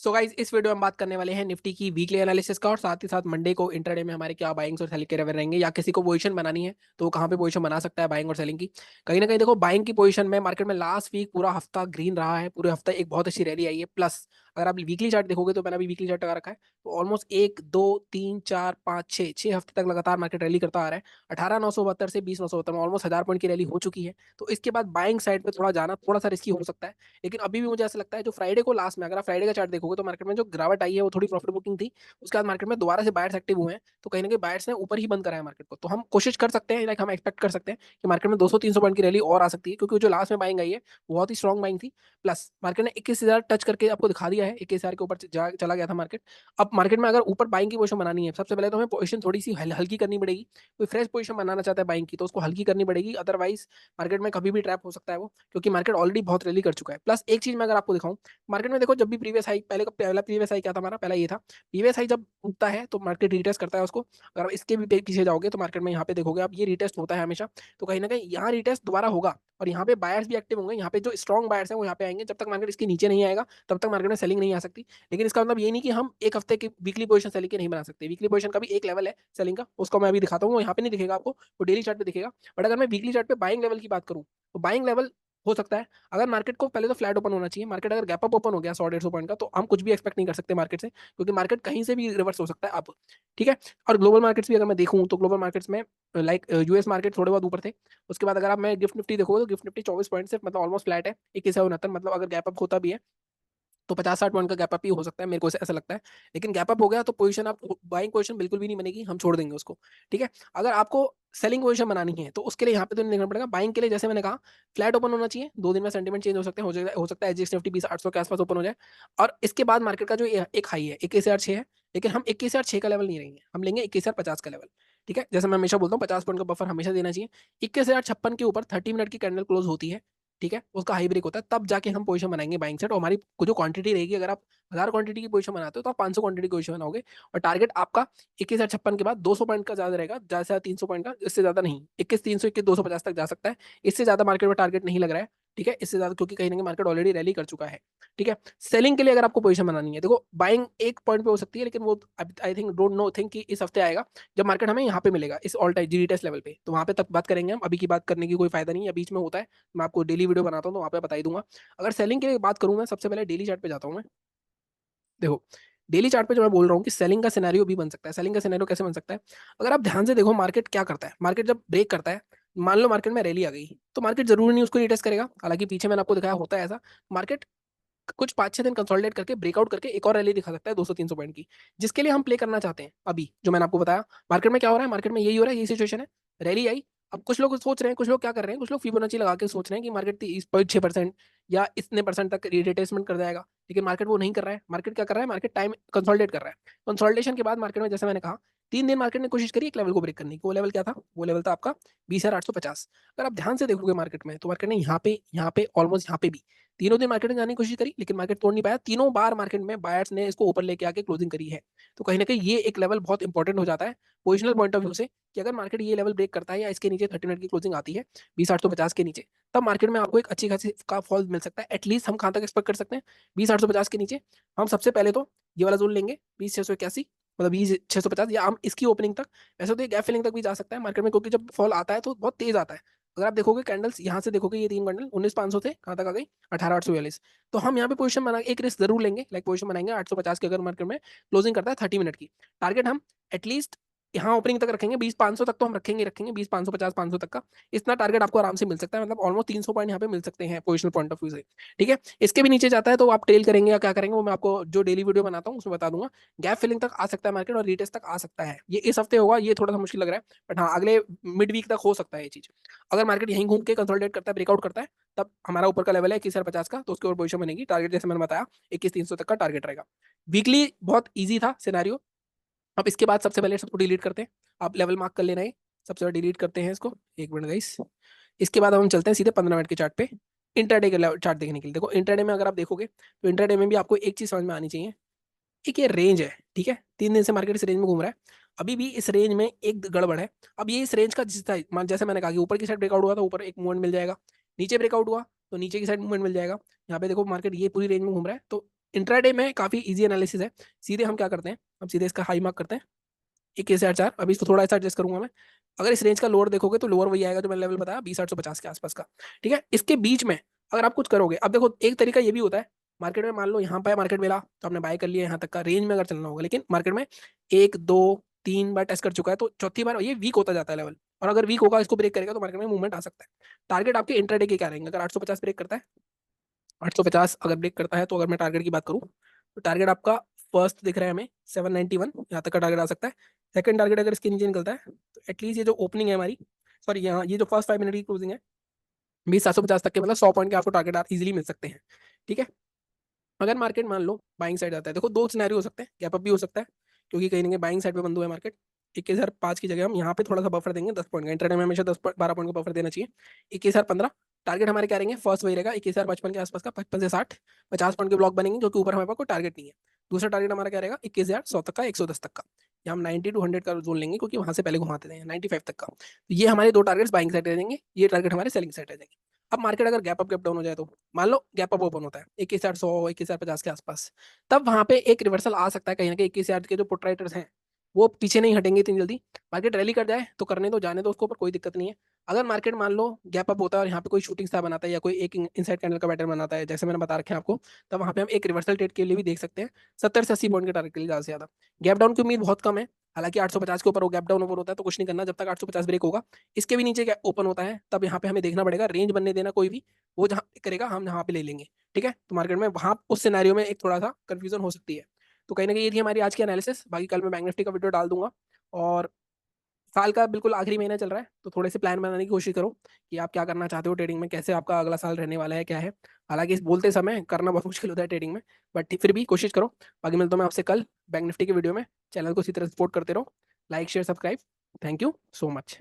So guys, इस video में हम बात करने वाले हैं निफ्टी की वीकली एनालिसिस का और साथ ही साथ मंडे को इंट्राडे में हमारे क्या बाइंग्स और सेलिंग के लेवल रहेंगे, या किसी को पोजीशन बनानी है तो वो कहाँ पे पोजीशन बना सकता है बाइंग और सेलिंग की। कहीं ना कहीं देखो, बाइंग की पोजीशन में मार्केट में लास्ट वीक पूरा हफ्ता ग्रीन रहा है, पूरे हफ्ता एक बहुत अच्छी रैली आई है। प्लस अगर आप वीकली चार्ट देखोगे तो मैंने अभी वीकली चार्ट लगा रखा है, तो ऑलमोस्ट 1 2 3 4 5 6 6 हफ्ते तक लगातार मार्केट रैली करता आ रहा है। 18,972 से 20,972 में ऑलमोस्ट 1000 पॉइंट की रैली हो चुकी है। तो इसके बाद बाइंग साइड पे थोड़ा जाना थोड़ा सा रिस्की हो सकता है। लेकिन अभी भी मुझे ऐसा लगता है, जो फ्राइडे को लास्ट में अगर आप फ्राइडे का चार्ट देखोगे तो मार्केट में जो गिरावट आई है वो थोड़ी प्रॉफिट बुकिंग थी। उसके बाद मार्केट में दोबारा से बायर्स एक्टिव हुए हैं, तो कहीं ना कहीं बायर्स ने ऊपर ही बंद करा है मार्केट को। तो हम कोशिश कर सकते हैं, लाइक हम एक्सपेक्ट कर सकते हैं कि मार्केट में 200 300 पॉइंट की रैली और आ सकती है, क्योंकि जो लास्ट में बाइंग आई है वो बहुत ही स्ट्रॉन्ग बाइंग थी। प्लस मार्केट ने 21,000 टच करके आपको दिखा दिया है, 21,000 के ऊपर चला गया था मार्केट। अब मार्केट में अगर ऊपर बाइंग की पोजीशन बनानी है, सबसे पहले तो हमें पोजीशन थोड़ी सी हल्की करनी पड़ेगी। कोई फ्रेश पोजीशन बनाना चाहता है बाइंग की तो उसको हल्की करनी पड़ेगी, अदरवाइज मार्केट में कभी भी ट्रैप हो सकता है वो, क्योंकि मार्केट ऑलरेडी बहुत रैली कर चुका है। प्लस एक चीज मैं अगर आपको दिखाऊं, मार्केट में देखो, जब भी प्रीवियस हाई, पहला प्रीवियस हाई क्या था हमारा, पहला ये था। प्रीवियस हाई जब उगता है तो मार्केट रिटेस्ट करता है उसको। अगर आप इसके भी पीछे जाओगे तो मार्केट में यहाँ पे देखोगे आप, ये रिटेस्ट होता है हमेशा। तो कहीं ना कहीं यहाँ रिटेस्ट दोबारा होगा और यहाँ पे बायर्स भी एक्टिव होंगे। यहाँ पे जो स्ट्रॉन्ग बायर्स हैं वो यहाँ पे आएंगे। जब तक मार्केट इसके नीचे नहीं आएगा तब तक मार्केट में सेलिंग नहीं आ सकती। लेकिन इसका मतलब ये नहीं कि हम एक हफ्ते की वीकली पोजीशन सेलिंग की नहीं बना सकते। वीकली पोजीशन का भी एक लेवल है सेलिंग का, उसको मैं अभी दिखाता हूँ। वो यहाँ पे नहीं दिखेगा आपको, वो डेली चार्ट पे दिखेगा। बट अगर मैं वीकली चार्ट पे बाइंग लेवल की बात करूँ तो बाइंग लेवल हो सकता है, अगर मार्केट को पहले तो फ्लैट ओपन होना चाहिए। मार्केट अगर गैप अप ओपन हो गया 100 150 पॉइंट का तो हम कुछ भी एक्सपेक्ट नहीं कर सकते मार्केट से, क्योंकि मार्केट कहीं से भी रिवर्स हो सकता है अब। ठीक है। और ग्लोबल मार्केट्स भी अगर मैं देखूं तो ग्लोबल मार्केट्स में लाइक यूएस मार्केट थोड़े बहुत ऊपर थे। उसके बाद अगर आप मैं गिफ्ट निफ्टी देखोगे तो गिफ्ट निफ्टी 24 पॉइंट से मतलब ऑलमोस्ट फ्लैट है, 21,69। मतलब अगर गैप अप होता भी है तो 50 60 पॉइंट का गैप अप ही हो सकता है, मेरे को ऐसा लगता है। लेकिन गैप अप हो गया तो पोजीशन आप बाइंग पोजीशन बिल्कुल भी नहीं बनेगी, हम छोड़ देंगे उसको। ठीक है। अगर आपको सेलिंग पोजीशन बनानी है तो उसके लिए यहाँ पे तो नहीं देखना पड़ेगा। बाइंग के लिए जैसे मैंने कहा, फ्लैट ओपन होना चाहिए। 2 दिन में सेंटीमेंट चेंज हो सकते हैं, हो सकता है एचडीएक्स निफ्टी 20 800 के आसपास ओपन हो जाए। और इसके बाद मार्केट का जो एक हाई है 21,006 है। लेकिन हम 21,006 का लेवल नहीं लेंगे, हम लेंगे 21,050 का लेवल। ठीक है। जैसे मैं हमेशा बोलता हूँ, 50 पॉइंट का बफर हमेशा देना चाहिए। 21,056 के ऊपर 30 मिनट की कैंडल क्लोज होती है, ठीक है, उसका हाई ब्रेक होता है, तब जाके हम पोजीशन बनाएंगे बाइंग सेट। और हमारी जो क्वांटिटी रहेगी, अगर आप 1000 क्वांटिटी की पोजीशन बनाते हो तो आप 500 क्वांटिटी की पोजीशन बनाओगे। और टारगेट आपका 21,056 के बाद 200 पॉइंट का ज्यादा रहेगा, ज्यादा से ज्यादा 300 पॉइंट का, इससे ज्यादा नहीं। 21,300 21,250 तक जा सकता है, इससे ज्यादा मार्केट में टारगेट नहीं लग रहा है। ठीक है, इससे ज्यादा, क्योंकि कहीं ना कहीं मार्केट ऑलरेडी रैली कर चुका है। ठीक है। सेलिंग के लिए अगर आपको पोजीशन बनानी है, देखो बाइंग एक पॉइंट पे हो सकती है, लेकिन वो I think don't know think कि इस हफ्ते आएगा जब मार्केट हमें यहाँ पे मिलेगा इस ऑल टाइम जी टेस्ट लेवल पे, तो वहां पे तक बात करेंगे हम। अभी की बात करने की कोई फायदा नहीं है, बीच में होता है। मैं आपको डेली वीडियो बनाता हूँ तो वहाँ पे बता ही दूंगा। अगर सेलिंग की बात करूँ, मैं सबसे पहले डेली चार्ट पे जाता हूँ मैं। देखो, डेली चार्ट पे जो मैं बोल रहा हूँ कि सेलिंग का सिनेरियो भी बन सकता है। सेलिंग का सिनेरियो कैसे बन सकता है? अगर आप ध्यान से देखो, मार्केट क्या करता है, मार्केट जब ब्रेक करता है, मान लो मार्केट में रैली आ गई, तो मार्केट जरूरी नहीं उसको रिटेस्ट करेगा। हालांकि पीछे मैंने आपको दिखाया होता है ऐसा। मार्केट कुछ 5 6 दिन कंसोलिडेट करके ब्रेकआउट करके एक और रैली दिखा सकता है 200 300 पॉइंट की, जिसके लिए हम प्ले करना चाहते हैं। अभी जो मैंने आपको बताया, मार्केट में क्या हो रहा है, मार्केट में यही हो रहा है, यही सिचुएशन है। रैली आई, अब कुछ लोग सोच रहे हैं, कुछ लोग क्या कर रहे हैं, कुछ लोग फिबोनाची लगा के सोच रहे हैं कि मार्केट 30.6% या इतने परसेंट तक रिटेस्टमेंट कर जाएगा। लेकिन मार्केट वो नहीं कर रहा है। मार्केट क्या कर रहा है, मार्केट टाइम कंसोलिडेट कर रहा है। कंसोलिडेशन के बाद मार्केट में, जैसे मैंने कहा, 3 दिन मार्केट ने कोशिश करी एक लेवल को ब्रेक करने की। वो लेवल क्या था? वो लेवल था आपका 20,850। अगर आप ध्यान से देखोगे मार्केट में, तो मार्केट ने यहाँ पे ऑलमोस्ट यहाँ पे भी तीनों दिन मार्केट में जाने की कोशिश करी, लेकिन मार्केट तोड़ नहीं पाया। तीनों बार मार्केट में बायर्स ने इसको ऊपर लेके आके क्लोजिंग करी है। तो कहीं ना कहीं ये एक लेवल बहुत इंपॉर्टेंट हो जाता है पोजिशनल पॉइंट ऑफ व्यू से, कि अगर मार्केट ये लेवल ब्रेक करता है या इसके नीचे 30 मिनट की क्लोजिंग आती है 20,850 के नीचे, तब मार्केट में आपको एक अच्छी खासी का फॉल मिल सकता है। एटलीस्ट हम कहाँ तक एक्सपेक्ट कर सकते हैं? 20,850 के नीचे हम सबसे पहले तो ये वाला जोन लेंगे, 20,681, मतलब 20,650, या हम इसकी ओपनिंग तक। वैसे तो ये गैप फिलिंग तक भी जा सकता है मार्केट में, क्योंकि जब फॉल आता है तो बहुत तेज आता है। अगर आप देखोगे कैंडल्स, यहाँ से देखोगे, ये 3 कैंडल 19,500 थे, कहाँ तक आ गई? 18,842। तो हम यहाँ पे पोजीशन बना एक रिस्क जरूर लेंगे, लाइक पोजीशन बनाएंगे 850 की, अगर मार्केट में क्लोजिंग करता है 30 मिनट की। टारगेट हम एटलीस्ट यहाँ ओपनिंग तक रखेंगे, 20,500 तक तो हम रखेंगे 20,550 500 तक का। इतना टारगेट आपको आराम से मिल सकता है, मतलब ऑलमोस्ट 300 पॉइंट यहाँ पे मिल सकते हैं पोजिशनल पॉइंट ऑफ व्यू से। ठीक है। इसके भी नीचे जाता है तो आप ट्रेल करेंगे या क्या करेंगे, वो मैं आपको जो डेली वीडियो बनाता हूँ उसमें बता दूंगा। गैप फिलिंग तक आ सकता है मार्केट और रिटेस्ट तक आ सकता है, ये इस हफ्ते होगा, ये थोड़ा सा मुश्किल लग रहा है। बट हाँ, अगले मिड वीक तक हो सकता है ये चीज। अगर मार्केट यहीं घूम के कंसोलिडेट करता है, ब्रेकआउट करता है, तब हमारा ऊपर का लेवल है 21,050 का, तो उसके ऊपर पोजीशन बनेगी। टारगेट जैसे मैंने बताया 21,300 तक का टारगेट रहेगा। वीकली बहुत ईजी था सिनेरियो। अब इसके बाद सबसे पहले सबको डिलीट करते हैं। आप लेवल मार्क कर लेना है, सबसे पहले डिलीट करते हैं इसको। एक मिनट गाइस। इसके बाद हम चलते हैं सीधे 15 मिनट के चार्ट पे, इंटरडे के चार्ट देखने के लिए। देखो, इंटरडे में अगर आप देखोगे तो इंटरडे में भी आपको एक चीज समझ में आनी चाहिए। एक ये रेंज है, ठीक है, 3 दिन से मार्केट इस रेंज में घूम रहा है। अभी भी इस रेंज में एक गड़बड़ है। अब ये इस रेंज का जैसे मैंने कहा कि ऊपर की साइड ब्रेकआउट हुआ तो ऊपर एक मूवमेंट मिल जाएगा, नीचे ब्रेकआउट हुआ तो नीचे की साइड मूवमेंट मिल जाएगा। यहाँ पे देखो मार्केट ये पूरी रेंज में घूम रहा है, तो इंट्राडे में काफी इजी एनालिसिस है। सीधे हम क्या करते हैं, हम सीधे इसका हाई मार्क करते हैं 21,400। अभी इसको थोड़ा ऐसा एडजस्ट करूंगा मैं। अगर इस रेंज का लोअर देखोगे तो लोअर वही आएगा जो मैंने लेवल बताया 20,850 के आसपास का। ठीक है, इसके बीच में अगर आप कुछ करोगे, अब देखो एक तरीका ये भी होता है मार्केट में, मान लो यहाँ पे मार्केट मिला तो आपने बाय कर लिया यहाँ तक का रेंज में अगर चलना होगा, लेकिन मार्केट में एक दो तीन बार टेस्ट कर चुका है तो चौथी बार ये वीक होता जाता है लेवल, और अगर वीक होगा इसको ब्रेक करेगा तो मार्केट में मूवमेंट आ सकता है। टारगेट आपके इंट्राडे के क्या रहेंगे, अगर 850 ब्रेक करता है, 850 अगर ब्रेक करता है तो अगर मैं टारगेट की बात करूँ तो टारगेट आपका फर्स्ट दिख रहा है हमें 791, यहाँ तक का टारगेट आ सकता है। सेकंड टारगेट अगर इसके नीचे निकलता है तो एटलीस्ट ये जो ओपनिंग है हमारी, सॉरी यहाँ ये जो फर्स्ट 5 मिनट की क्लोजिंग है 20,750 तक के, मतलब 100 पॉइंट के आपको टारगेट इजीली मिल सकते हैं। ठीक है, अगर मार्केट मान लो बाइंग साइड जाता है, देखो दो सिनेरियो हो सकते हैं, गैप अप भी हो सकता है क्योंकि कहीं ना कहीं बाइंग साइड पे बंद हुआ है मार्केट। 21,005 की जगह हम यहाँ पे थोड़ा सा बफर देंगे 10 पॉइंट का, इंटरडे में हमेशा 10 12 पॉइंट का बफर देना चाहिए। 21,015 टारगेट हमारे क्या रहेंगे, फर्स्ट वही रहेगा 21,055 के आसपास का, 55 से 60 50 पॉइंट के ब्लॉक बनेंगे जो कि ऊपर हमारे पास कोई टारगेट नहीं है। दूसरा टारगेट हमारा क्या रहेगा 21,100 तक का, 110 तक का, या हम 90 टू 100 का जोन लेंगे क्योंकि वहां से पहले घुमाते थे 95 तक का। तो ये हमारे दो टारगेट्स बाइंग साइड रह जाएंगे, ये टारगेट हमारे सेलिंग साइड रह जाएंगे। अब मार्केट अगर गैप अप गैप डाउन हो जाए तो, मान लो गैप अप ओपन होता है 21,100 21,050 के आसपास, तब वहां पे एक रिवर्सल आ सकता है कहीं ना कहीं। 21,000 के जो पुट राइटर्स हैं वो पीछे नहीं हटेंगे इतनी जल्दी। मार्केट रैली कर जाए तो करने दो, जाने दो उसको, ऊपर कोई दिक्कत नहीं है। अगर मार्केट मान लो गैप अप होता है और यहाँ पे कोई शूटिंग स्टार बनाता है या कोई एक इनसाइड कैंडल का पैटर्न बनाता है जैसे मैंने बता रखे हैं आपको, तब वहाँ पे हम एक रिवर्सल ट्रेड के लिए भी देख सकते हैं 70 से 80 पॉइंट के टारगेट के लिए ज्यादा से ज्यादा। गैप डाउन की उम्मीद बहुत कम है, हालांकि 850 के ऊपर वो गैप डाउन ओपन होता है तो कुछ नहीं करना, जब तक 850 ब्रेक होगा। इसके भी नीचे ओपन होता है तब यहाँ पे हमें देखना पड़ेगा, रेंज बनने देना कोई भी, वो जहाँ करेगा हम यहाँ पे ले लेंगे। ठीक है, तो मार्केट में वहां उस सिनेरियो में एक थोड़ा सा कंफ्यूजन हो सकती है। तो कहीं ना कहीं ये थी हमारी आज की एनालिसिस, बाकी कल मैं बैंक निफ्टी का वीडियो डाल दूंगा। और साल का बिल्कुल आखिरी महीना चल रहा है तो थोड़े से प्लान बनाने की कोशिश करो कि आप क्या करना चाहते हो ट्रेडिंग में, कैसे आपका अगला साल रहने वाला है क्या है। हालांकि इस बोलते समय करना बहुत मुश्किल होता है ट्रेडिंग में, बट फिर भी कोशिश करो। बाकी मिलता हूं मैं आपसे कल बैंक निफ्टी के वीडियो में। चैनल को इसी तरह सपोर्ट करते रहो, like share subscribe. Thank you so much.